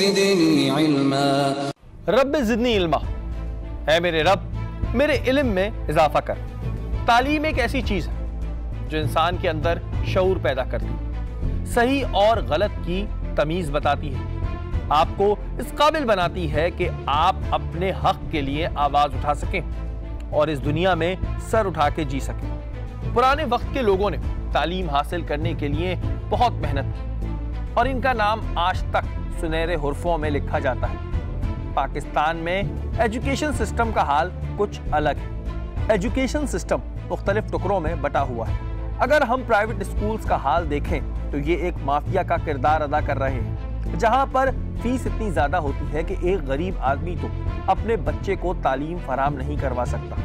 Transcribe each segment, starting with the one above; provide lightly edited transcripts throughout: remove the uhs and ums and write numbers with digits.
ज़िदनी इल्मा। Rabbi ज़िदनी इल्मा, है मेरे रब मेरे इल्म में इजाफा कर। तालीम एक ऐसी चीज है जो इंसान के अंदर शऊर पैदा करती है, सही और गलत की तमीज बताती है, आपको इस काबिल बनाती है कि आप अपने हक के लिए आवाज उठा सकें और इस दुनिया में सर उठा के जी सकें। पुराने वक्त के लोगों ने तालीम हासिल करने के लिए बहुत मेहनत की और इनका नाम आज तक सुनहरे हुर्फों में लिखा जाता है। पाकिस्तान में एजुकेशन सिस्टम का हाल कुछ अलग है। एजुकेशन सिस्टम मुख्तलिफ टुकड़ों में बटा हुआ है। अगर हम प्राइवेट स्कूल्स का हाल देखें तो ये एक माफिया का किरदार अदा कर रहे हैं, जहां पर फीस इतनी ज्यादा होती है कि एक गरीब आदमी तो अपने बच्चे को तालीम फराहम नहीं करवा सकता।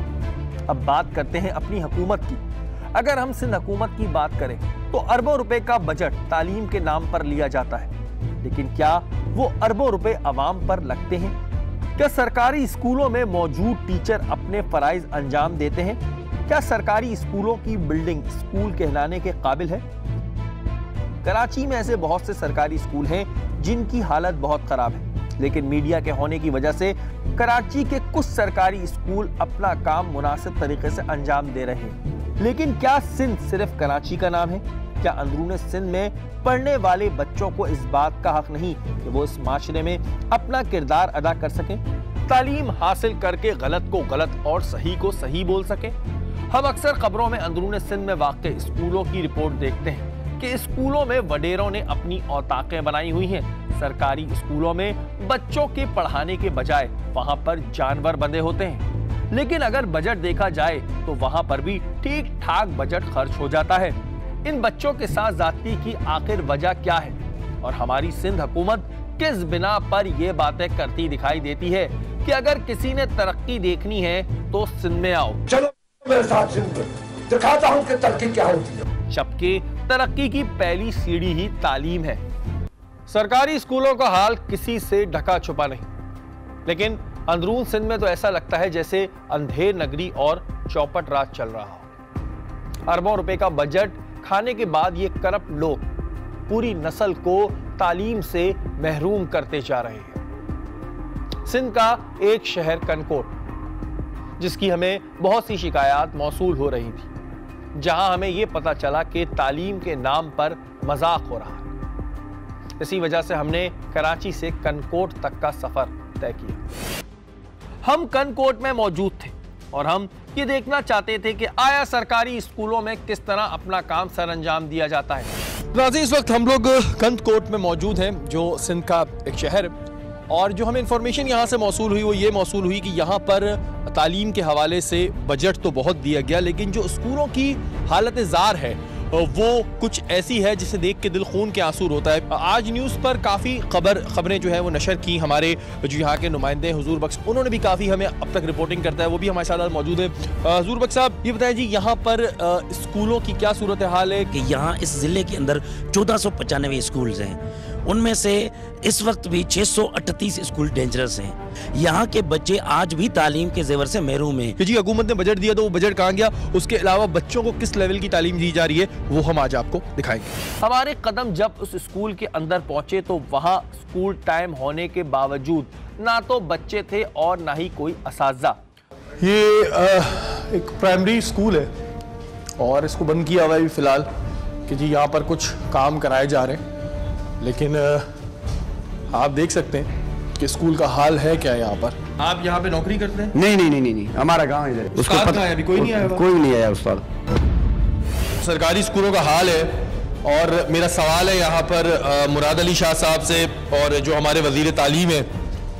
अब बात करते हैं अपनी हुकूमत की। अगर हम सिंध हुकूमत की बात करें तो अरबों रुपए का बजट तालीम के नाम पर लिया जाता है, लेकिन क्या वो अरबों रुपए अवाम पर लगते हैं? क्या सरकारी स्कूलों में मौजूद टीचर अपने फराइज अंजाम देते हैं? क्या सरकारी स्कूलों की बिल्डिंग स्कूल कहलाने के काबिल है? कराची में ऐसे बहुत से सरकारी स्कूल हैं जिनकी हालत बहुत खराब है, लेकिन मीडिया के होने की वजह से कराची के कुछ सरकारी स्कूल अपना काम मुनासिब तरीके से अंजाम दे रहे हैं। लेकिन क्या सिंध सिर्फ कराची का नाम है? क्या अंदरूने सिंध में पढ़ने वाले बच्चों को इस बात का हक नहीं कि वो इस माशरे में अपना किरदार अदा कर सकें, तालीम हासिल करके गलत को गलत और सही को सही बोल सकें? हम अक्सर खबरों में अंदरूने सिंध में वाक़े स्कूलों की रिपोर्ट देखते हैं कि स्कूलों में वडेरों ने अपनी औताकें बनाई हुई हैं। सरकारी स्कूलों में बच्चों के पढ़ाने के बजाय वहां पर जानवर बंधे होते हैं। लेकिन अगर बजट देखा जाए तो वहां पर भी ठीक ठाक बजट खर्च हो जाता है। इन बच्चों के साथ ज्यादती की आखिर वजह क्या है और हमारी सिंध हुकूमत किस बिना पर यह बातें करती दिखाई देती है कि अगर किसी ने तरक्की देखनी है तो सिंध में आओ, चलो मेरे साथ सिंध में, दिखाता हूं कि तरक्की क्या होती है। जबकि तरक्की की पहली सीढ़ी ही तालीम है। सरकारी स्कूलों का हाल किसी से ढका छुपा नहीं, लेकिन अंदरून सिंध में तो ऐसा लगता है जैसे अंधेर नगरी और चौपट राज चल रहा हो। अरबों रुपए का बजट खाने के बाद ये करप्ट लोग पूरी नस्ल को तालीम से महरूम करते जा रहे हैं। सिंध का एक शहर कनकोट, जिसकी हमें बहुत सी शिकायत मौसूल हो रही थी, जहां हमें यह पता चला कि तालीम के नाम पर मजाक हो रहा है। इसी वजह से हमने कराची से कनकोट तक का सफर तय किया। हम कनकोट में मौजूद थे और हम ये देखना चाहते थे कि आया सरकारी स्कूलों में किस तरह अपना काम सरअंजाम दिया जाता है। नाज़रीन, इस वक्त हम लोग कनकोट में मौजूद हैं, जो सिंध का एक शहर, और जो हमें इंफॉर्मेशन यहाँ से मौसूल हुई वो ये मौसूल हुई कि यहाँ पर तालीम के हवाले से बजट तो बहुत दिया गया, लेकिन जो स्कूलों की हालत ज़ार है वो कुछ ऐसी है जिसे देख के दिल खून के आंसू रोता है। आज न्यूज़ पर काफ़ी खबरें जो है वो नशर की हमारे जो यहाँ के नुमाइंदे हुजूर बख्श, उन्होंने भी काफ़ी हमें अब तक रिपोर्टिंग करता है, वो भी हमारे साथ मौजूद है। हुजूर बख्श साहब, ये बताएं जी, यहाँ पर स्कूलों की क्या सूरत हाल है? कि यहाँ इस ज़िले के अंदर 1495 स्कूल्स हैं, उनमें से इस वक्त भी 638 स्कूल डेंजरस हैं। यहाँ के बच्चे आज भी तालीम के जेवर से महरूम हैं। जी, हुकूमत ने बजट दिया तो वो बजट कहाँ गया? उसके अलावा बच्चों को किस लेवल की तालीम दी जा रही है वो हम आज आपको दिखाएंगे। हमारे कदम जब उस स्कूल के अंदर पहुंचे तो वहाँ स्कूल टाइम होने के बावजूद ना तो बच्चे थे और ना ही कोई असातिज़ा। ये एक प्राइमरी स्कूल है और इसको बंद किया हुआ है फिलहाल कि जी यहाँ पर कुछ काम कराए जा रहे हैं, लेकिन आप देख सकते हैं कि स्कूल का हाल है क्या यहाँ पर। आप यहाँ पे नौकरी करते हैं? नहीं, हमारा गांव है इधर। उसको पता है, अभी कोई नहीं आया? कोई नहीं आया उस्ताद। सरकारी स्कूलों का हाल है और मेरा सवाल है यहाँ पर मुराद अली शाह साहब से, और जो हमारे वजीर तालीम है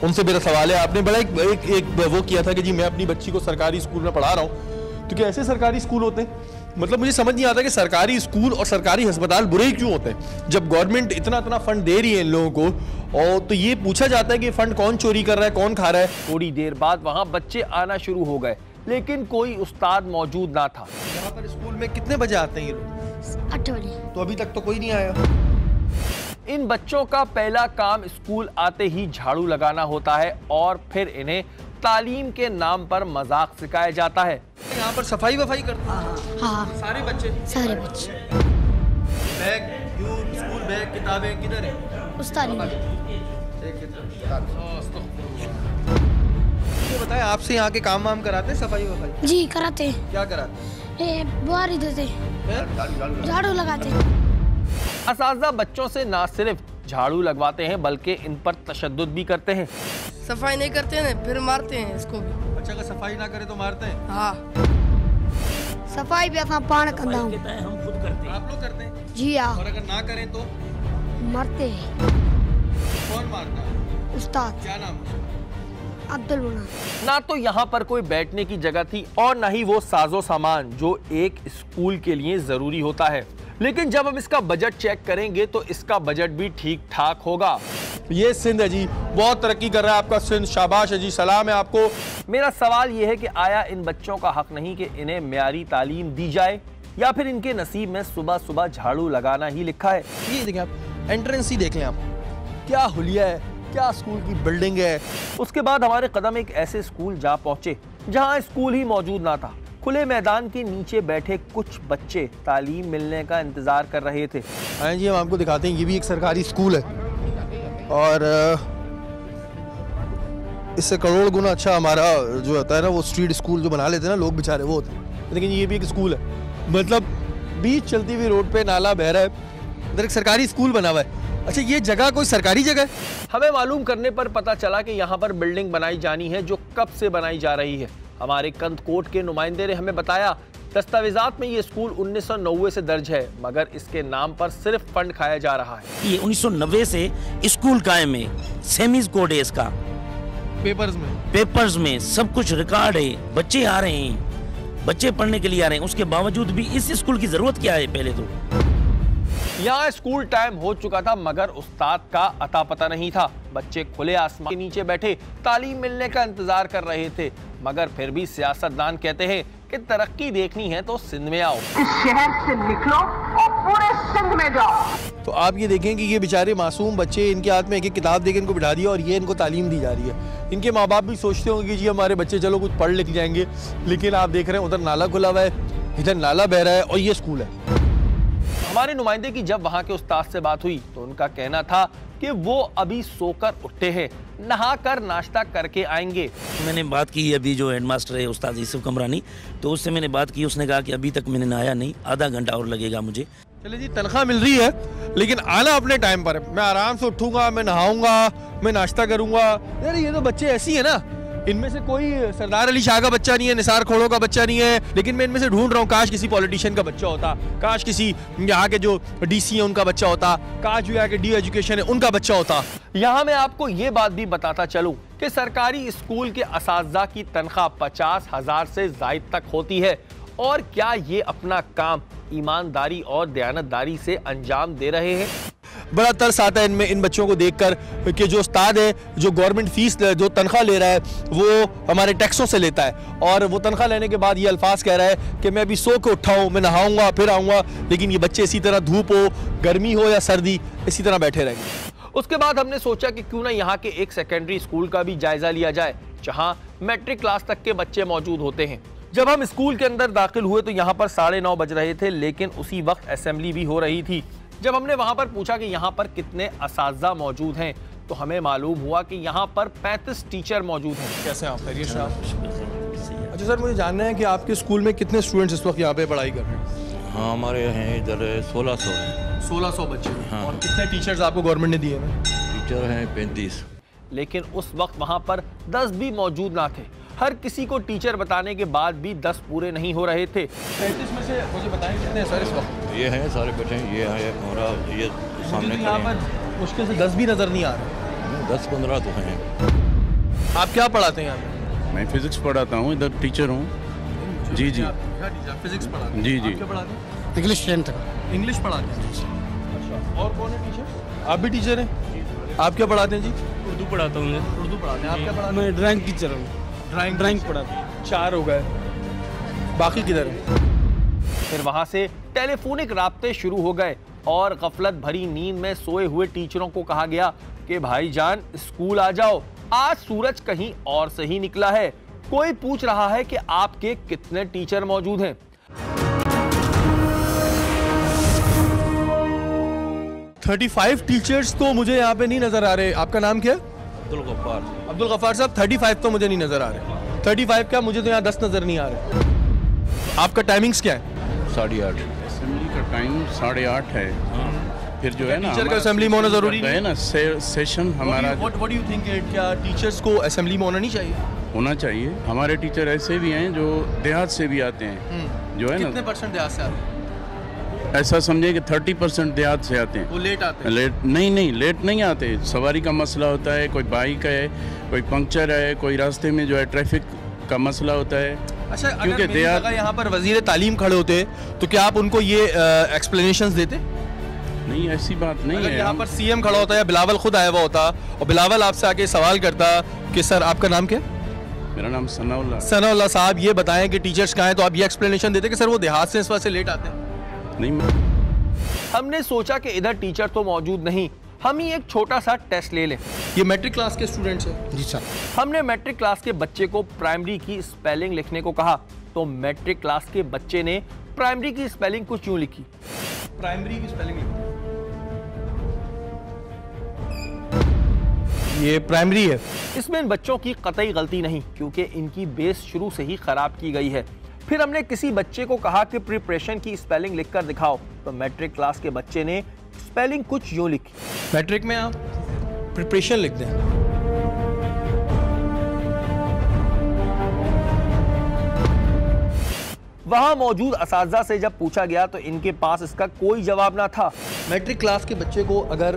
उनसे मेरा सवाल है। आपने बड़ा एक वो किया था कि जी मैं अपनी बच्ची को सरकारी स्कूल में पढ़ा रहा हूँ, तो क्या ऐसे सरकारी स्कूल होते हैं? मतलब मुझे समझ नहीं आता कि सरकारी स्कूल और सरकारी अस्पताल बुरे ही क्यों होते हैं, जब गवर्नमेंट इतना फंड दे रही है इन लोगों को, और तो ये पूछा जाता है कि फंड कौन चोरी कर रहा है, कौन खा रहा है। थोड़ी देर बाद वहाँ बच्चे आना शुरू हो गए, लेकिन कोई उस्ताद मौजूद ना था। यहाँ पर स्कूल में कितने बजे आते हैं ये लोग? 8 बजे। तो अभी तक तो कोई नहीं आया। इन बच्चों का पहला काम स्कूल आते ही झाड़ू लगाना होता है और फिर इन्हें तालीम के नाम पर मजाक सिखाया जाता है। यहाँ पर सफाई वफाई करते हैं? हाँ। सारे बच्चे? सारे बच्चे। बैग, स्कूल बैग, किताबें किधर है? उस्ताद ये बताएं, आपसे यहाँ के काम वाम कराते हैं, सफाई वफाई? जी कराते हैं। क्या कराते हैं? बुआरी देते, झाड़ू लगाते। असातिज़ा बच्चों से ना सिर्फ झाड़ू लगवाते हैं बल्कि इन पर तशद्दुद भी करते हैं। सफाई नहीं करते हैं फिर मारते हैं इसको भी। अच्छा, अगर सफाई ना करे तो मारते हैं? हाँ, सफाई भी असां पाण कंदा आहियूं। हम खुद करते हैं। आप लोग करते हैं? जी हाँ, और अगर ना करें तो मरते हैं। कौन मारता है? उस्ताद क्या नाम है? अब्दुल मनान। ना तो यहाँ पर कोई बैठने की जगह थी और ना ही वो साजो सामान जो एक स्कूल के लिए जरूरी होता है। लेकिन जब हम इसका बजट चेक करेंगे तो इसका बजट भी ठीक ठाक होगा। ये सिंध है जी, बहुत तरक्की कर रहा है आपका सिंध, शाबाश है जी, सलाम है आपको। मेरा सवाल ये है कि आया इन बच्चों का हक नहीं कि इन्हें म्यारी तालीम दी जाए, या फिर इनके नसीब में सुबह सुबह झाड़ू लगाना ही लिखा है? ये देखें आप, एंट्रेंस ही देख लें आप, क्या हुलिया है, क्या स्कूल की बिल्डिंग है। उसके बाद हमारे कदम एक ऐसे स्कूल जा पहुंचे जहां स्कूल ही मौजूद ना था। खुले मैदान के नीचे बैठे कुछ बच्चे तालीम मिलने का इंतजार कर रहे थे। हाँ जी, हम आपको दिखाते हैं, ये भी एक सरकारी स्कूल है और इससे करोड़ गुना अच्छा हमारा जो होता है ना, वो स्ट्रीट स्कूल जो बना लेते हैं ना लोग बेचारे, वो होते हैं। लेकिन ये भी एक स्कूल है, मतलब बीच चलती हुई रोड पे नाला बह रहा है, इधर एक सरकारी स्कूल बना हुआ है। अच्छा, ये जगह कोई सरकारी जगह है? हमें मालूम करने पर पता चला कि यहाँ पर बिल्डिंग बनाई जानी है जो कब से बनाई जा रही है। हमारे कंदकोट के नुमाइंदे ने हमें बताया दस्तावेजात में ये स्कूल 1990 से दर्ज है, मगर इसके नाम पर सिर्फ फंड खाया जा रहा है। ये 1990 से स्कूल कायम है, सेमीज कोड है इसका, पेपर्स में सब कुछ रिकॉर्ड है। बच्चे आ रहे हैं, बच्चे पढ़ने के लिए आ रहे हैं, उसके बावजूद भी इस स्कूल की जरूरत क्या है? पहले तो यहाँ स्कूल टाइम हो चुका था मगर उस्ताद का अता पता नहीं था। बच्चे खुले आसमान के नीचे बैठे तालीम मिलने का इंतजार कर रहे थे, मगर फिर भी सियासतदान कहते हैं कि तरक्की देखनी है तो सिंध में आओ। इस शहर से निकलो और पूरे सिंध में जाओ। तो आप ये देखें कि ये बेचारे मासूम बच्चे, इनके हाथ में एक एक किताब देकर इनको बिठा दिया और ये इनको तालीम दी जा रही है। इनके माँ बाप भी सोचते होंगे कि जी हमारे बच्चे चलो कुछ पढ़ लिख जाएंगे, लेकिन आप देख रहे हैं उधर नाला खुला हुआ है, इधर नाला बह रहा है और ये स्कूल है। हमारे नुमाइंदे की जब वहाँ के उस्ताद से बात हुई तो उनका कहना था कि वो अभी सोकर उठे हैं, नहाकर नाश्ता करके आएंगे। मैंने बात की अभी जो हेडमास्टर है उस्ताद यूसुफ कमरानी, तो उससे मैंने बात की, उसने कहा कि अभी तक मैंने नहाया नहीं, आधा घंटा और लगेगा मुझे। चले जी, तनख्वाह मिल रही है लेकिन आना अपने टाइम पर है। मैं आराम से उठूंगा, मैं नहाऊंगा, मैं नाश्ता करूंगा। यार ये तो बच्चे ऐसी है ना, इनमें से कोई सरदार अली शाह का बच्चा नहीं है, निसार खोड़ो का बच्चा नहीं है, लेकिन मैं इनमें से ढूंढ रहा हूँ काश किसी पॉलिटिशियन का बच्चा होता, काश किसी यहाँ के जो डीसी है उनका बच्चा होता, काश जो यहाँ के डी एजुकेशन है उनका बच्चा होता। यहाँ मैं आपको ये बात भी बताता चलूं कि सरकारी स्कूल के असातिज़ा की तनख्वाह 50,000 से ज़ायद तक होती है। और क्या ये अपना काम ईमानदारी और दयानतदारी से अंजाम दे रहे हैं? बड़ा तरस आता है इनमें, इन बच्चों को देखकर कि जो उस्ताद है, जो गवर्नमेंट फीस जो तनख्वाह ले रहा है वो हमारे टैक्सों से लेता है, और वो तनख्वाह लेने के बाद ये अल्फाज कह रहा है कि मैं अभी सो के उठा हूँ, मैं नहाऊंगा फिर आऊँगा, लेकिन ये बच्चे इसी तरह धूप हो, गर्मी हो या सर्दी, इसी तरह बैठे रहेंगे। उसके बाद हमने सोचा कि क्यों ना यहाँ के एक सेकेंडरी स्कूल का भी जायजा लिया जाए जहाँ मैट्रिक क्लास तक के बच्चे मौजूद होते हैं। जब हम स्कूल के अंदर दाखिल हुए तो यहाँ पर 9:30 बज रहे थे, लेकिन उसी वक्त असेंबली भी हो रही थी। जब हमने वहां पर पूछा कि यहाँ पर कितने असातिज़ा मौजूद हैं तो हमें मालूम हुआ कि यहाँ पर 35 टीचर मौजूद हैं। कैसे आप? खैरियत से आप? अच्छा सर, मुझे जानना है कि आपके स्कूल में कितने स्टूडेंट्स इस वक्त यहाँ पे पढ़ाई कर रहे हैं? हाँ, हमारे हैं इधर 1600 हैं। 1600 बच्चे। हाँ। और कितने टीचर्स आपको गवर्नमेंट ने दिए हैं? टीचर हैं 35। लेकिन उस वक्त वहां पर 10 भी मौजूद ना थे। हर किसी को टीचर बताने के बाद भी 10 पूरे नहीं हो रहे थे। 35 में से मुझे बताएं कितने सर इस वक्त? ये हैं सारे बैठे हैं, ये है हमारा, ये सामने यहाँ पर मुश्किल से 10 भी नजर नहीं आ रहे। 10-15 तो हैं। आप क्या पढ़ाते हैं यहाँ पे? मैं फिजिक्स पढ़ाता हूँ, इधर टीचर हूँ। जी जी, फिजिक्स पढ़ाते हैं? जी जी। क्या पढ़ाते हैं? इंग्लिश 10 तक। इंग्लिश पढ़ाते हैं। अच्छा, और कौन है टीचर? आप भी टीचर हैं? आप क्या पढ़ाते हैं जी? उर्दू पढ़ाता हूँ मैं। उर्दू पढ़ाते हैं। आप क्या पढ़ाते हैं? मैं ड्राइंग टीचर हूँ। ड्राइंग पढ़ाता हूँ। 4 हो गए, बाकी किधर है? फिर वहां से टेलीफोनिक राब्ते शुरू हो गए और गफलत भरी नींद में सोए हुए टीचरों को कहा गया कि भाईजान स्कूल आ जाओ, आज सूरज कहीं और से ही निकला है। कोई पूछ रहा है कि आपके कितने टीचर मौजूद हैं। 35 टीचर्स तो मुझे यहाँ पे नहीं नजर आ रहे। आपका नाम क्या है? अब्दुल गफ्फार। अब्दुल गफ्फार साहब, 35 तो मुझे नहीं नजर आ रहे। 35 क्या, मुझे तो यहाँ 10 नजर नहीं आ रहे। आपका टाइमिंग्स क्या है? 8:30। असेंबली का टाइम 8:30 है। फिर जो है ना टीचर का असेंबली में होना जरूरी है ना, सेशन हमारा। व्हाट डू यू थिंक, क्या टीचर्स को असेंबली में होना नहीं चाहिए? होना चाहिए। हमारे टीचर ऐसे भी हैं जो देहात से भी आते हैं, जो है ना। कितने परसेंट देहात से आते हैं? ऐसा समझे कि 30% देहात से आते हैं। वो लेट आते हैं? लेट नहीं, लेट नहीं आते। सवारी का मसला होता है, कोई बाइक है, कोई पंक्चर है, कोई रास्ते में जो है ट्रैफिक का मसला होता है। अच्छा, क्योंकि अगर यहाँ पर वजीर तालीम खड़े होते तो क्या आप उनको ये एक्सप्लेनेशंस देते? नहीं, ऐसी बात नहीं है। यहाँ पर सीएम खड़ा होता है, बिलावल खुद आया हुआ होता और बिलावल आपसे आके सवाल करता कि सर आपका नाम क्या? मेरा नाम सनाउल्लाह। सनाउल्लाह साहब, ये बताएं कि टीचर्स कहाँ हैं, तो आप ये एक्सप्लेनेशन देते कि सर वो देहात से इस वजह से लेट आते हैं। नहीं, हमने सोचा कि इधर टीचर तो मौजूद नहीं, हम ही एक छोटा सा टेस्ट ले लें। ये मैट्रिक क्लास के स्टूडेंट्स हैं? जी सर। हमने मैट्रिक क्लास के बच्चे को प्राइमरी की स्पेलिंग लिखने को कहा, तो मैट्रिक क्लास के बच्चे ने प्राइमरी की स्पेलिंग कुछ यूं लिखी। प्राइमरी की स्पेलिंग लिखी, ये प्राइमरी है। इसमें इन बच्चों की कतई गलती नहीं, क्योंकि इनकी बेस शुरू से ही खराब की गई है। फिर हमने किसी बच्चे को कहा कि प्रिपरेशन की स्पेलिंग लिखकर दिखाओ, तो मैट्रिक क्लास के बच्चे ने स्पेलिंग कुछ यूं लिखी। मैट्रिक में आप प्रिपरेशन लिख दें। वहां मौजूद असातिज़ा से जब पूछा गया तो इनके पास इसका कोई जवाब ना था। मैट्रिक क्लास के बच्चे को अगर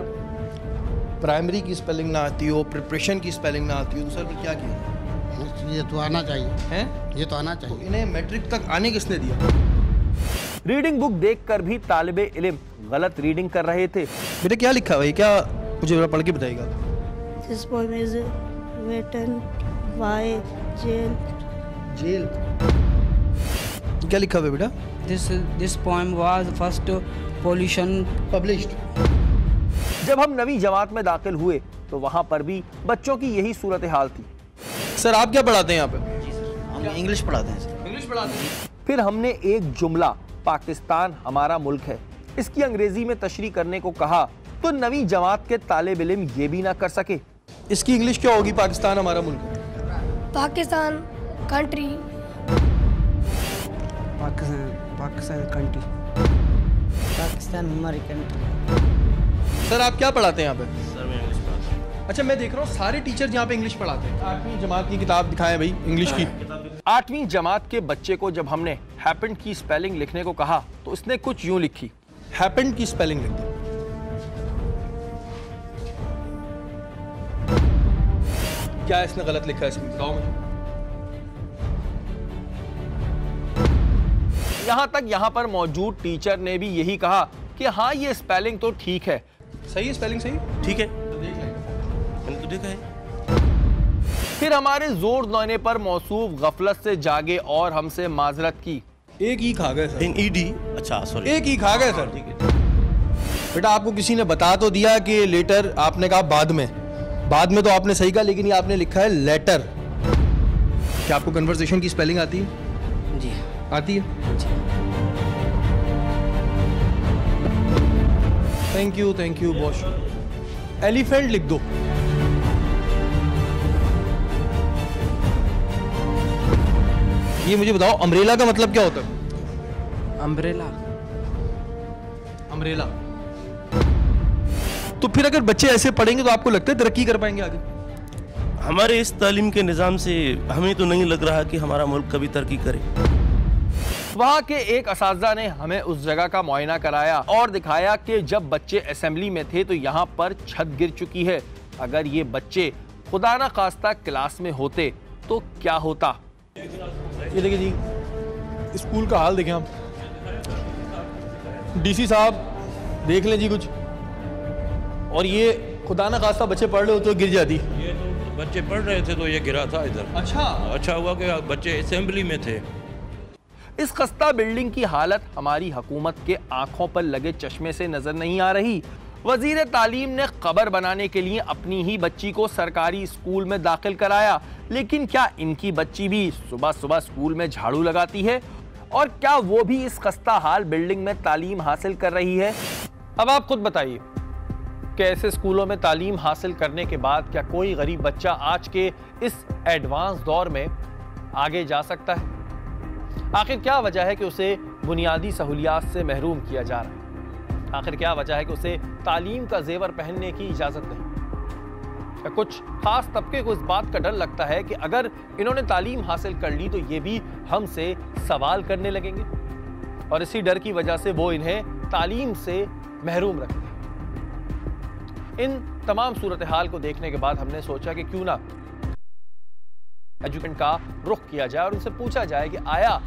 प्राइमरी की स्पेलिंग ना आती हो, प्रिपरेशन की स्पेलिंग ना आती हो, तो सर फिर क्या किया? ये तो आना चाहिए है, ये तो आना चाहिए। तो इन्हें मैट्रिक तक आने किसने दिया? रीडिंग बुक देखकर भी तालिबे इल्म गलत रीडिंग कर रहे थे। बेटा क्या लिखा हुआ है, क्या मुझे जरा पढ़ के बताइएगा। This poem is written by jail. Jail क्या लिखा हुआ है बेटा? This poem was first pollution published. जब हम नवी जमात में दाखिल हुए तो वहां पर भी बच्चों की यही सूरत हाल थी। सर आप क्या पढ़ाते हैं यहाँ पे? हम इंग्लिश पढ़ाते हैं सर। इंग्लिश पढ़ाते हैं। फिर हमने एक जुमला पाकिस्तान हमारा मुल्क है इसकी अंग्रेजी में तशरीह करने को कहा, तो नवी जमात के तालिब इल्म ये भी ना कर सके। इसकी इंग्लिश क्या होगी? पाकिस्तान हमारा मुल्क है। पाकिस्तान कंट्री। पाकिस्तान कंट्री। पाकिस्तान हमारी कंट्री। सर आप क्या पढ़ाते हैं यहाँ पे? सर मैं इंग्लिश पढ़ाता हूँ। अच्छा, मैं देख रहा हूँ सारे टीचर यहाँ पे इंग्लिश पढ़ाते हैं। 8वीं जमात की किताब दिखाएं भाई, इंग्लिश की। 8वीं जमात के बच्चे को जब हमने हैपेंड की स्पेलिंग लिखने को कहा तो इसने कुछ यूं लिखी। हैपेंड की स्पेलिंग लिख दो। क्या इसने गलत लिखा है इसमें, बताओ मुझे। यहां तक यहां पर मौजूद टीचर ने भी यही कहा कि हाँ ये स्पेलिंग तो ठीक है। सही है स्पेलिंग? सही ठीक है, देख लेंगे। मैंने तो देखा है। फिर हमारे जोर देने पर मौसूफ गफलत से जागे और हमसे माजरत की। एक ही खा गए सर। ईडी, अच्छा सॉरी, एक ही खा गए सर। बेटा आपको किसी ने बता तो दिया कि लेटर, आपने कहा बाद में। बाद में तो आपने सही कहा, लेकिन ये आपने लिखा है लेटर। क्या आपको कन्वर्सेशन की स्पेलिंग आती है? जी आती है। थैंक यू बहुत। एलिफेंट लिख दो। ये मुझे बताओ अम्ब्रेला का मतलब क्या होता है? अम्ब्रेला तो फिर अगर बच्चे ऐसे पढ़ेंगे तो आपको लगता है तरक्की कर पाएंगे आगे? हमारे इस तालीम के निज़ाम से हमें तो नहीं लग रहा कि हमारा मुल्क कभी तरक्की करे। वहां के एक असातिज़ा ने हमें उस जगह का मुआयना कराया और दिखाया कि जब बच्चे असेंबली में थे तो यहाँ पर छत गिर चुकी है। अगर ये बच्चे खुदा ना खास्ता क्लास में होते तो क्या होता। ये देखिए जी, स्कूल का हाल देखें आप। डीसी साहब देख लें जी कुछ। और ये खुदा ना खास्ता बच्चे पढ़ रहे हो तो गिर जाती। ये तो बच्चे पढ़ रहे थे तो ये गिरा था इधर। अच्छा हुआ कि बच्चे असेंबली में थे। इस खस्ता बिल्डिंग की हालत हमारी हुकूमत के आंखों पर लगे चश्मे से नजर नहीं आ रही। वजीर तालीम ने खबर बनाने के लिए अपनी ही बच्ची को सरकारी स्कूल में दाखिल कराया, लेकिन क्या इनकी बच्ची भी सुबह सुबह स्कूल में झाड़ू लगाती है? और क्या वो भी इस खस्ता हाल बिल्डिंग में तालीम हासिल कर रही है? अब आप खुद बताइए, कि ऐसे स्कूलों में तालीम हासिल करने के बाद क्या कोई गरीब बच्चा आज के इस एडवांस दौर में आगे जा सकता है? आखिर क्या वजह है कि उसे बुनियादी सहूलियात से महरूम किया जा रहा है? आखिर क्या वजह है कि उसे तालीम का जेवर पहनने की इजाजत नहीं? क्या कुछ खास तबके को इस बात का डर लगता है कि अगर इन्होंने तालीम हासिल कर ली तो ये भी हमसे सवाल करने लगेंगे और इसी डर की वजह से वो इन्हें तालीम से महरूम रखते हैं? इन तमाम सूरत हाल को देखने के बाद हमने सोचा कि क्यों ना एजुकेशन का रुख किया जाए और उनसे पूछा जाए कि आया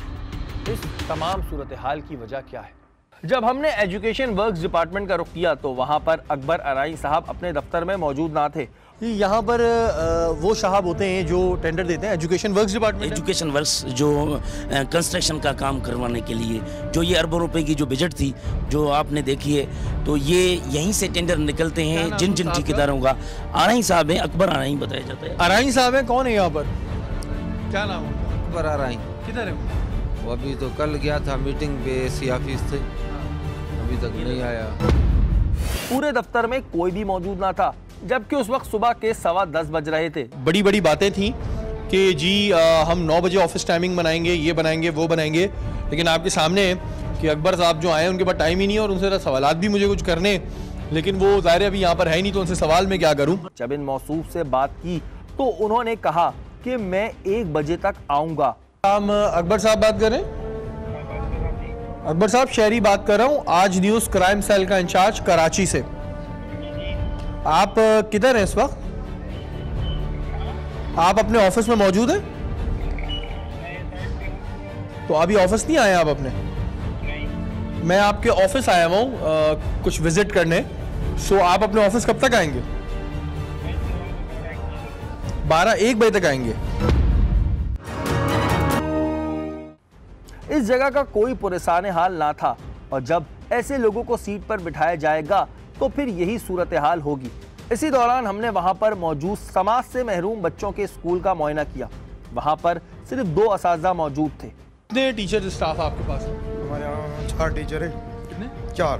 इस तमाम सूरत हाल की वजह क्या है। जब हमने एजुकेशन वर्क्स डिपार्टमेंट का रुख किया तो वहां पर अकबर अराई साहब अपने दफ्तर में मौजूद ना थे। यहाँ पर वो साहब होते हैं जो टेंडर देते हैं, education works department. Education works जो कंस्ट्रक्शन का काम करवाने के लिए जो ये अरबों रुपए की जो बजट थी जो आपने देखी है, तो ये यहीं से टेंडर निकलते हैं जिन जिन ठेकेदारों का। अराई साहब है, अकबर अराई बताया जाता है। अराई साहब है, कौन है यहाँ पर? क्या नाम है? अकबर अराई। किधर है वो? अभी तो कल गया था मीटिंग पे, एसी ऑफिस से, अभी तक नहीं आया। पूरे दफ्तर में कोई भी मौजूद ना था, जबकि उस वक्त सुबह के 10:15 बज रहे थे। बड़ी बड़ी बातें थी कि जी हम 9 बजे ऑफिस टाइमिंग बनाएंगे, ये बनाएंगे, वो बनाएंगे, लेकिन आपके सामने है कि अकबर साहब जो आए उनके पास टाइम ही नहीं है और उनसे सवालात भी मुझे कुछ करने, लेकिन वो ज़ाहिर अभी यहाँ पर है नहीं, तो उनसे सवाल मैं क्या करूँ। जब इन मौसूफ से बात की तो उन्होंने कहा कि मैं 1 बजे तक आऊँगा। हम अकबर साहब बात करें? अकबर साहब, शहरी बात कर रहा हूँ, आज न्यूज़ क्राइम सेल का इंचार्ज कराची से। आप किधर हैं इस वक्त? आप अपने ऑफिस में मौजूद हैं? तो अभी ऑफिस नहीं आए आप अपने? मैं आपके ऑफिस आया हुआ हूँ कुछ विजिट करने। सो आप अपने ऑफिस कब तक आएंगे? 12-1 बजे तक आएंगे। इस जगह का कोई परेशान हाल ना था और जब ऐसे लोगों को सीट पर बिठाया जाएगा तो फिर यही सूरत हाल होगी। इसी दौरान हमने वहां पर मौजूद समाज से महरूम बच्चों के स्कूल का मुआयना किया। वहां पर सिर्फ 2 असातिज़ा मौजूद थे। कितने टीचर स्टाफ आपके पास? हमारे यहाँ 4 टीचर है। कितने? 4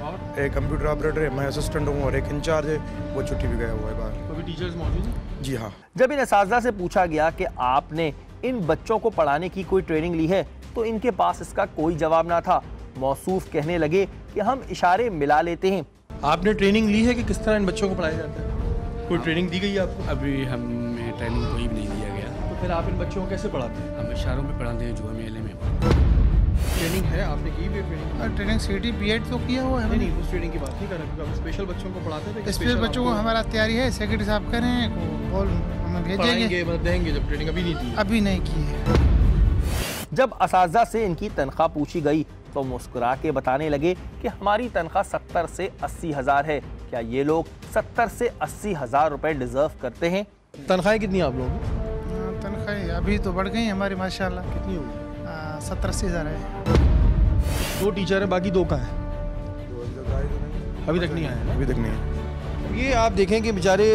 और एक कंप्यूटर ऑपरेटर है, मैं असिस्टेंट हूँ, और एक इंचार्ज है, वो छुट्टी भी गया हुआ है बाहर। तो अभी टीचर्स मौजूद हैं? जी हाँ। जब इन असातिज़ा से पूछा गया कि आपने इन बच्चों को पढ़ाने की कोई ट्रेनिंग ली है तो इनके पास इसका कोई जवाब ना था। मौसूफ कहने लगे कि हम इशारे मिला लेते हैं। आपने ट्रेनिंग ली है कि किस तरह इन बच्चों को पढ़ाया जाता है? कोई ट्रेनिंग दी गई है आपको? अभी हमें ट्रेनिंग कोई भी नहीं दिया गया। तो फिर आप इन बच्चों को कैसे पढ़ाते हैं? हम इशारों में पढ़ाते हैं, जुआ मेले में। ट्रेनिंग है, आपने की भी ट्रेनिंग? ट्रेनिंग सीटी बीएड तो किया हुआ है। नहीं, उस ट्रेनिंग की बात नहीं कर रहे, हम स्पेशल बच्चों को पढ़ाते थे। स्पेशल बच्चों को हमारा तैयारी है, सेक्रेटरी साहब कह रहे हैं, कॉल हमें भेजेंगे, मतलब देंगे। जब ट्रेनिंग अभी नहीं दी? अभी नहीं की है। जब असातिज़ा से इनकी तनख्वाह पूछी गई तो मुस्कुरा के बताने लगे कि हमारी तनख्वाह 70 से 80 हज़ार है। क्या ये लोग 70 से 80 हज़ार रुपए डिजर्व करते हैं? तनख्वाहें कितनी आप लोगों की? तनख्वाहें अभी तो बढ़ गई हमारी माशाल्लाह। कितनी होगी? 70-80 हज़ार है। 2 टीचर है, बाकी 2 कहाँ हैं? अभी तक नहीं आए? अभी तक नहीं है। ये आप देखें कि बेचारे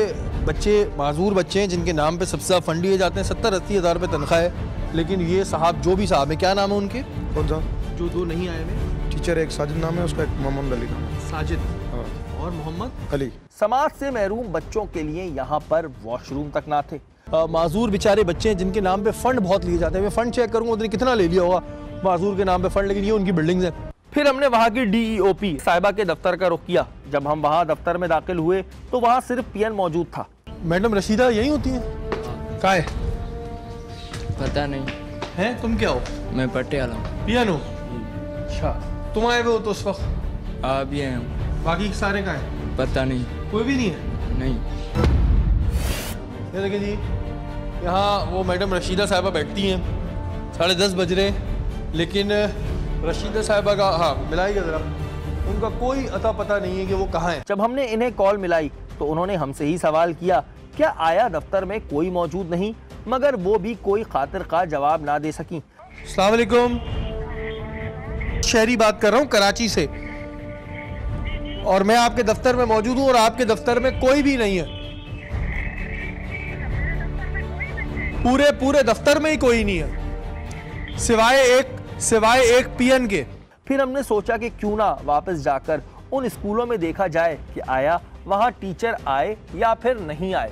बच्चे माजूर बच्चे हैं जिनके नाम पे सबसे ज़्यादा फंड दिए जाते हैं। 70-80 हज़ार रुपये तनख्वाह है, लेकिन ये साहब जो भी साहब है, क्या नाम है उनके? कौन सा? जो 2 नहीं आए हुए टीचर, एक साजिद नाम है उसका, एक मोहम्मद अली नाम है। साजिद हाँ। और मोहम्मद अली। समाज से महरूम बच्चों के लिए यहाँ पर वॉशरूम तक ना थे। माजूर बेचारे बच्चे हैं जिनके नाम पे फंड बहुत लिए जाते हैं। मैं फंड चेक करूँगा उतने कितना ले लिया होगा माजूर के नाम पे फंड, लेकिन ये उनकी बिल्डिंग्स हैं। फिर हमने वहाँ की DEOP साहिबा के दफ्तर का रुख किया। जब हम वहाँ दफ्तर में दाखिल हुए तो वहाँ सिर्फ PN मौजूद था। मैडम रशीदा यही होती हैं? कहाँ है? पता नहीं है। तुम क्या हो? मैं पटियाला हूँ। PN हो? अच्छा, तुम आए हुए हो तो उस वक्त? अभी आए हूँ। बाकी सारे कहाँ हैं? पता नहीं। कोई भी नहीं है? नहीं। ये देखिए जी, यहाँ वो मैडम रशीदा साहिबा बैठती हैं। 10:30 बज रहे हैं, लेकिन रशीदा साहिबा का, हाँ मिलाइएगा ज़रा, उनका कोई अता पता नहीं है कि वो कहाँ है। जब हमने इन्हें कॉल मिलाई तो उन्होंने हमसे ही सवाल किया, क्या आया दफ्तर में कोई मौजूद नहीं, मगर वो भी कोई खातिर खा जवाब ना दे सकी। अस्सलाम वालेकुम, शहरी बात कर रहा हूँ कराची से, और मैं आपके दफ्तर में मौजूद हूँ और आपके दफ्तर में कोई भी नहीं है। पूरे दफ्तर में ही कोई नहीं है, सिवाय एक PN के। फिर हमने सोचा कि क्यों ना वापस जाकर उन स्कूलों में देखा जाए कि आया वहां टीचर आए या फिर नहीं आए।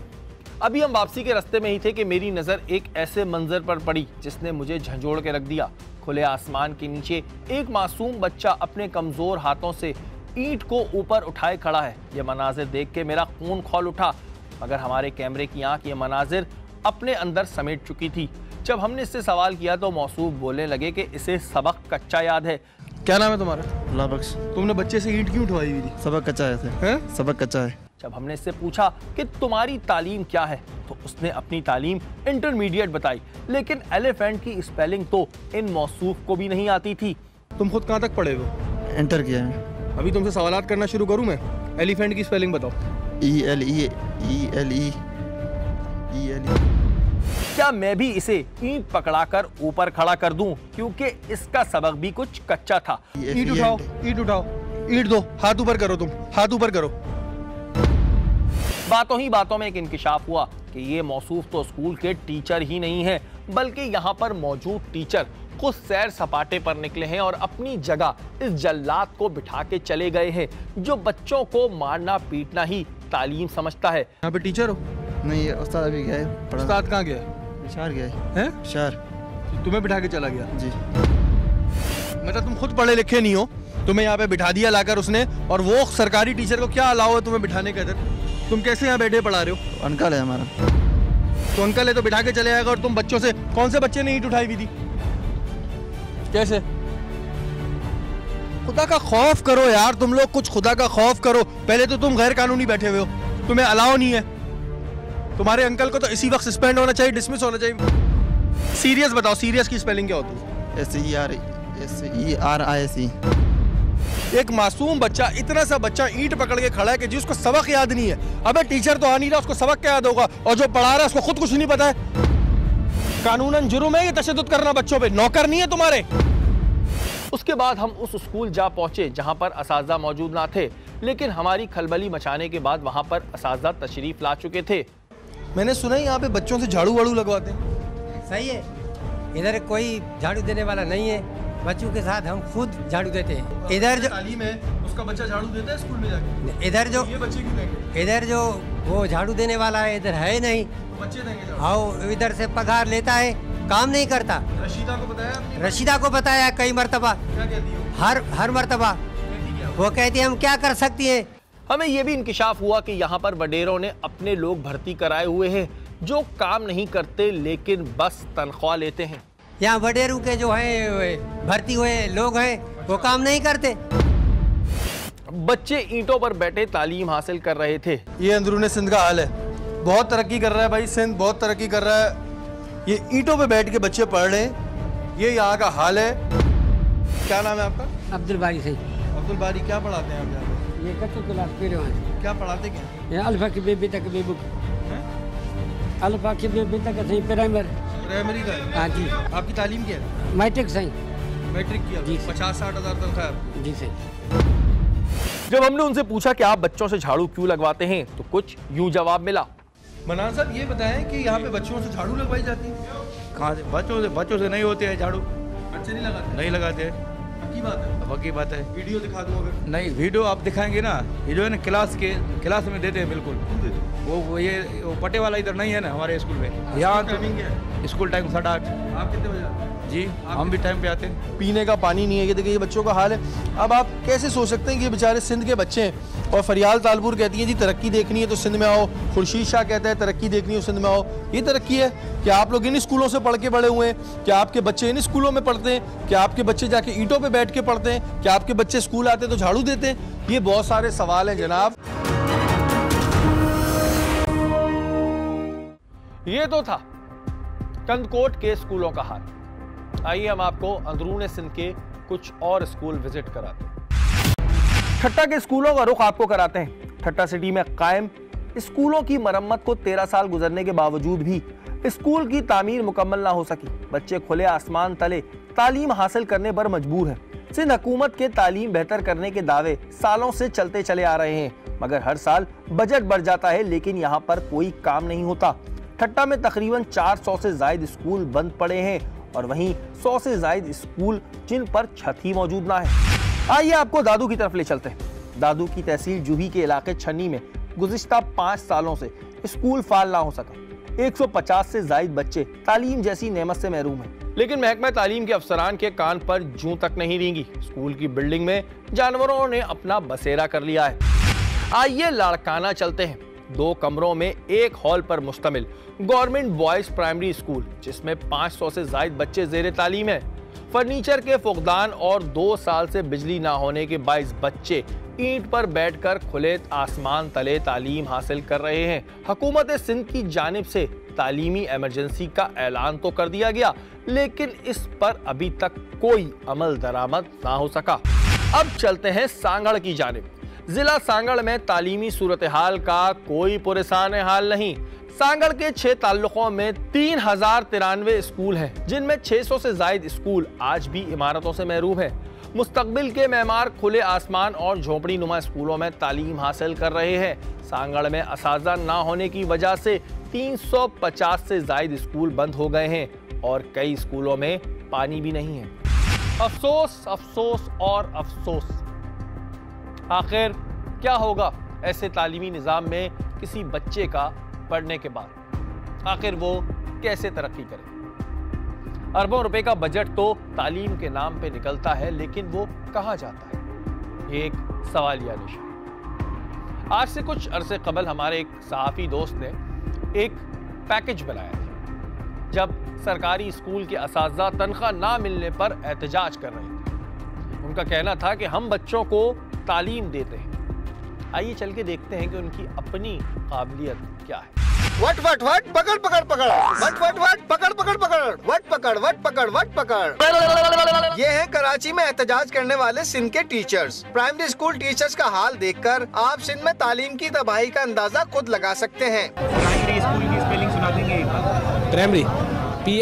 अभी हम वापसी के रास्ते में ही थे कि मेरी नजर एक ऐसे मंजर पर पड़ी जिसने मुझे झंझोड़ के रख दिया। खुले आसमान के नीचे एक मासूम बच्चा अपने कमजोर हाथों से ईंट को ऊपर उठाए खड़ा है। यह मनाजिर देख के मेरा खून खौल उठा, मगर हमारे कैमरे की आंख ये मनाजिर अपने अंदर समेट चुकी थी। जब हमने इससे सवाल किया तो मौसूफ बोलने लगे कि इसे सबक कच्चा याद है। क्या नाम है तुम्हारा? अल्लाह बख्श। तुमने बच्चे से ईंट क्यों उठवाई हुई थी? सबक कच्चा है। सबक कच्चा है। जब हमने इससे पूछा कि तुम्हारी तालीम क्या है तो उसने अपनी तालीम इंटरमीडिएट बताई, लेकिन एलिफेंट की स्पेलिंग तो इन मौसूफ को भी नहीं आती थी। तुम खुद कहाँ तक पढ़े हो? इंटर किया है। अभी तुमसे सवालात करना शुरू करूँ मैं? एलिफेंट की स्पेलिंग बताओ। ELE। क्या मैं भी इसे ईंट पकड़ाकर ऊपर खड़ा कर दूं, क्योंकि इसका सबक भी कुछ कच्चा था। ईंट उठाओ, ईंट उठाओ, ईंट दो, हाथ ऊपर करो, तुम हाथ ऊपर करो। बातों ही बातों में एक इंकिशाफ हुआ कि ये मौसूफ तो स्कूल के टीचर ही नहीं है, बल्कि यहाँ पर मौजूद टीचर खुद सैर सपाटे पर निकले हैं और अपनी जगह इस जल्लाद को बिठा के चले गए हैं जो बच्चों को मारना पीटना ही तालीम समझता है। यहाँ पे टीचर हो? नहीं, उस्ताद अभी गया है। उस्ताद कहाँ गया? शहर गया है। शहर। तुम्हें बिठा के चला गया? जी। मतलब तुम खुद पढ़े लिखे नहीं हो, तुम्हें यहाँ पे बिठा दिया लाकर उसने, और वो सरकारी टीचर को क्या अलाउ है तुम्हें बिठाने का इधर? तुम कैसे यहाँ बैठे पढ़ा रहे हो? अंकल है हमारा। तो अंकल है तो बिठा के चले आएगा, और तुम बच्चों से, कौन से बच्चे ने ईंट उठाई हुई थी? कैसे? खुदा का खौफ करो यार, तुम लोग कुछ खुदा का खौफ करो। पहले तो तुम गैर कानूनी बैठे हुए हो, तुम्हें अलाउ नहीं है। तुम्हारे अंकल को तो इसी वक्त सस्पेंड होना चाहिए, डिसमिस होना चाहिए। सीरियस बताओ, सीरियस की स्पेलिंग क्या होती है? SERIS। एक मासूम बच्चा, इतना सा बच्चा ईंट पकड़ के खड़ा है कि जिसको सबक याद नहीं है। अबे टीचर तो आ नहीं रहा, उसको सबक क्या याद होगा? और जो पढ़ा रहा है उसको खुद कुछ नहीं पता है। कानूनन जुर्म है ये तशद्दुद करना बच्चों पे, नौकर नहीं है तुम्हारे। उसके बाद हम उस स्कूल जा पहुंचे जहां पर असातिज़ा मौजूद ना थे, लेकिन हमारी खलबली मचाने के बाद वहां पर असातिज़ा तशरीफ ला चुके थे। मैंने सुना है यहाँ पे बच्चों से झाड़ू वाड़ू लगवाते हैं। सही है, इधर कोई झाड़ू देने वाला नहीं है, बच्चों के साथ हम खुद झाड़ू देते हैं। इधर जो तालीम है उसका बच्चा झाड़ू देता है स्कूल में जाके? इधर जो ये बच्चे क्यों देंगे? इधर जो वो झाड़ू देने वाला है इधर है नहीं, तो बच्चे देंगे। आओ, इधर से पगार लेता है, काम नहीं करता। रशीदा को बताया आपने? रशीदा को बताया कई मरतबा। क्या कहती हो? हर मरतबा वो कहती है हम क्या कर सकती है। हमें यह भी इंकिशाफ हुआ कि यहाँ पर वडेरों ने अपने लोग भर्ती कराए हुए हैं जो काम नहीं करते लेकिन बस तनख्वाह लेते हैं। यहाँ वडेरों के जो है भर्ती हुए लोग हैं वो काम नहीं करते। बच्चे ईंटों पर बैठे तालीम हासिल कर रहे थे। ये अंदरूनी सिंध का हाल है, बहुत तरक्की कर रहा है भाई, सिंध बहुत तरक्की कर रहा है। ये ईंटों पे बैठ के बच्चे पढ़ रहे हैं, ये यहाँ का हाल है। क्या नाम है आपका? अब्दुल बारी से। अब्दुल बारी, क्या पढ़ाते हैं आप यहाँ पे? ये कच्ची क्लास पढ़े हैं। क्या पढ़ाते क्या? ये अल्फा की बेबी तक बेबुक, अल्फा की बेबी तक सही प्राइमरी का? हाँ जी। आपकी तालीम क्या है? मैट्रिक सही। मैट्रिक किया? जी। 50-60 हज़ार तनख्वाह? जी सही। जब हमने उनसे पूछा कि आप बच्चों से झाड़ू क्यों लगवाते हैं तो कुछ यूं जवाब मिला। मनान साहब ये बताएं कि यहाँ पे बच्चों से झाड़ू लगवाई जाती है? कहाँ से? बच्चों से नहीं होते हैं झाड़ू। बच्चे नहीं लगाते? नहीं लगाते हैं। पक्की बात है? पक्की बात है। वीडियो दिखा दूँ अगर? नहीं, वीडियो आप दिखाएंगे ना, ये जो है ना क्लास में देते हैं बिल्कुल। वो ये पटे वाला इधर नहीं है ना हमारे स्कूल में। यहाँ तो स्कूल टाइम 8:30। आप कितने बजे? जी, हम भी टाइम पे आते हैं। पीने का पानी नहीं है, ये देखिए ये बच्चों का हाल है। अब आप कैसे सोच सकते हैं कि ये बेचारे सिंध के बच्चे हैं। और फरियाल तालपुर कहती है जी तरक्की देखनी है तो सिंध में आओ, खुर्शीद शाह कहता है तरक्की देखनी है सिंध में आओ। ये तरक्की है? क्या आप लोग इन स्कूलों से पढ़ के बड़े हुए हैं? क्या आपके बच्चे इन स्कूलों में पढ़ते हैं? क्या आपके बच्चे जाके ईंटों पे बैठ के पढ़ते हैं? क्या आपके बच्चे स्कूल आते तो झाड़ू देते हैं? ये बहुत सारे सवाल हैं जनाब। ये तो था कंदकोट के स्कूलों का हाल। आइए हम आपको अंदरूनी सिंध के कुछ और स्कूल विजिट कराते हैं। ठट्टा के स्कूलों का रुख आपको कराते हैं। ठट्टा सिटी में कायम स्कूलों की मरम्मत को 13 साल गुजरने के बावजूद भी स्कूल की तामीर मुकम्मल ना हो सकी। बच्चे खुले आसमान तले तालीम हासिल करने पर मजबूर हैं। सिंध हुकूमत के तालीम बेहतर करने के दावे सालों से चलते चले आ रहे हैं, मगर हर साल बजट बढ़ जाता है लेकिन यहाँ पर कोई काम नहीं होता। ठट्टा में तकरीबन 400 से ज्यादा स्कूल बंद पड़े हैं और वहीं 100 से ज्यादा स्कूल जिन पर छत ही मौजूद ना है। आइए आपको दादू की तरफ ले चलते हैं। दादू की तहसील जूही के इलाके छन्नी में गुज़िश्ता 5 सालों से स्कूल फाल ना हो सका। 150 से जायद बच्चे तालीम जैसी नेमत से महरूम हैं। लेकिन महकमा तालीम के अफसरान के कान पर जूं तक नहीं रेंगी। स्कूल की बिल्डिंग में जानवरों ने अपना बसेरा कर लिया है। आइए लाड़काना चलते हैं। 2 कमरों में एक हॉल पर मुश्तमिल गवर्नमेंट बॉयज प्राइमरी स्कूल, जिसमें 500 से जायद बच्चे ज़ेरे तालीम हैं। फर्नीचर के फुकदान और 2 साल से बिजली ना होने के बाइस बच्चे ईंट पर बैठकर खुले आसमान तले तालीम हासिल कर रहे हैं। हुकूमत सिंध की जानिब से तालीमी इमरजेंसी का ऐलान तो कर दिया गया, लेकिन इस पर अभी तक कोई अमल दरामद ना हो सका। अब चलते हैं सांगड़ की जानिब। जिला सांगड़ में तालीमी सूरत हाल का कोई पुरसान हाल नहीं। सांगड़ के 6 ताल्लुकों में 3093 स्कूल हैं, जिनमें 600 से जायद स्कूल आज भी इमारतों से महरूम हैं। मुस्तकबिल के मेमार खुले आसमान और झोपड़ी नुमा स्कूलों में तालीम हासिल कर रहे हैं। सांगड़ में असातिज़ा ना होने की वजह से 350 से जायद स्कूल बंद हो गए हैं और कई स्कूलों में पानी भी नहीं है। अफसोस, अफसोस और अफसोस। आखिर क्या होगा ऐसे तालीमी निज़ाम में किसी बच्चे का पढ़ने के बाद? आखिर वो कैसे तरक्की करे? अरबों रुपए का बजट तो तालीम के नाम पे निकलता है, लेकिन वो कहाँ जाता है? ये एक सवालिया निशान। आज से कुछ अरसे कबल हमारे एक सहाफ़ी दोस्त ने एक पैकेज बनाया था, जब सरकारी स्कूल के असातिज़ा तनख्वाह ना मिलने पर एहतजाज कर रहे थे। उनका कहना था कि हम बच्चों को तालीम देते हैं। आइए चल के देखते हैं कि उनकी अपनी काबिलियत क्या है। वट वट वट पकड़ पकड़ पकड़, वट वट वट पकड़ पकड़ पकड़, वट पकड़ वट पकड़ वट पकड़। ये हैं कराची में एहतजाज करने वाले सिंध के टीचर्स। प्राइमरी स्कूल टीचर्स का हाल देखकर आप सिंध में तालीम की तबाही का अंदाजा खुद लगा सकते हैं। प्राइमरी स्कूल की स्पेलिंग सुना देंगे? प्राइमरी PRIMRY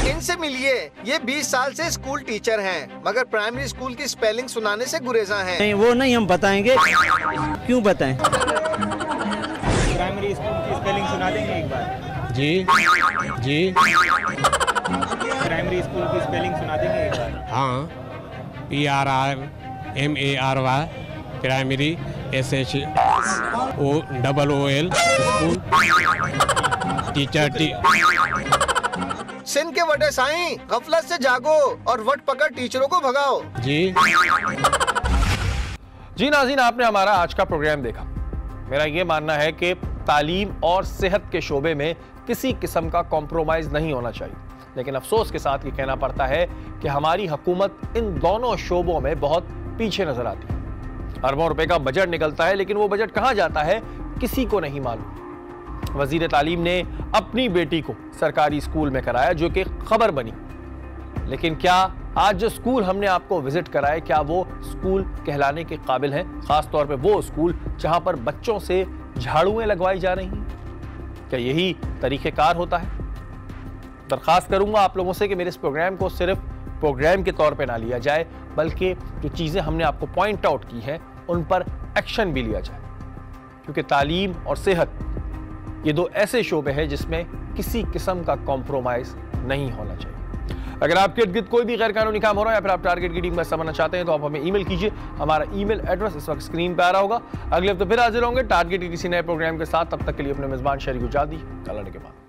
इनसे मिलिए, ये 20 साल से स्कूल टीचर हैं, मगर प्राइमरी स्कूल की स्पेलिंग सुनाने से गुरेजा हैं। नहीं, वो नहीं हम बताएंगे। क्यों बताएं? प्राइमरी स्कूल की स्पेलिंग सुना देंगे एक बार? जी जी। प्राइमरी स्कूल की स्पेलिंग सुना देंगे एक बार? हाँ, PRIMARY primary SHOOL school teacher Sindh के वटे साईं, गफलत से जागो और वट पकड़ टीचरों को भगाओ। जी नाज़रीन, आपने हमारा आज का प्रोग्राम देखा। मेरा ये मानना है कि तालीम और सेहत के शोबे में किसी किस्म का कॉम्प्रोमाइज नहीं होना चाहिए, लेकिन अफसोस के साथ ये कहना पड़ता है कि हमारी हुकूमत इन दोनों शोबों में बहुत पीछे नजर आती है। अरबों रुपए का बजट निकलता है, लेकिन वो बजट कहाँ जाता है किसी को नहीं मालूम। वजीर तालीम ने अपनी बेटी को सरकारी स्कूल में कराया, जो कि खबर बनी, लेकिन क्या आज जो स्कूल हमने आपको विजिट कराए, क्या वो स्कूल कहलाने के काबिल हैं? खास तौर पे वो स्कूल जहां पर बच्चों से झाड़ुएं लगवाई जा रही हैं। क्या यही तरीक़ेकार होता है? दरख्वास्त करूंगा आप लोगों से कि मेरे इस प्रोग्राम को सिर्फ प्रोग्राम के तौर पे ना लिया जाए, बल्कि जो चीज़ें हमने आपको पॉइंट आउट की हैं उन पर एक्शन भी लिया जाए, क्योंकि तालीम और सेहत ये 2 ऐसे शोबे हैं जिसमें किसी किस्म का कॉम्प्रोमाइज नहीं होना चाहिए। अगर आपके इर्द गिर्द कोई भी गैर कानूनी काम हो रहा है या फिर आप टारगेट की टीम में समझना चाहते हैं, तो आप हमें ईमेल कीजिए। हमारा ईमेल एड्रेस इस वक्त स्क्रीन पे आ रहा होगा। अगले हफ्ते फिर हाजिर होंगे टारगेट के किसी नए प्रोग्राम के साथ। तब तक के लिए अपने मेजबान शहरी को इजाज़त दी। अल्लाह के बाद।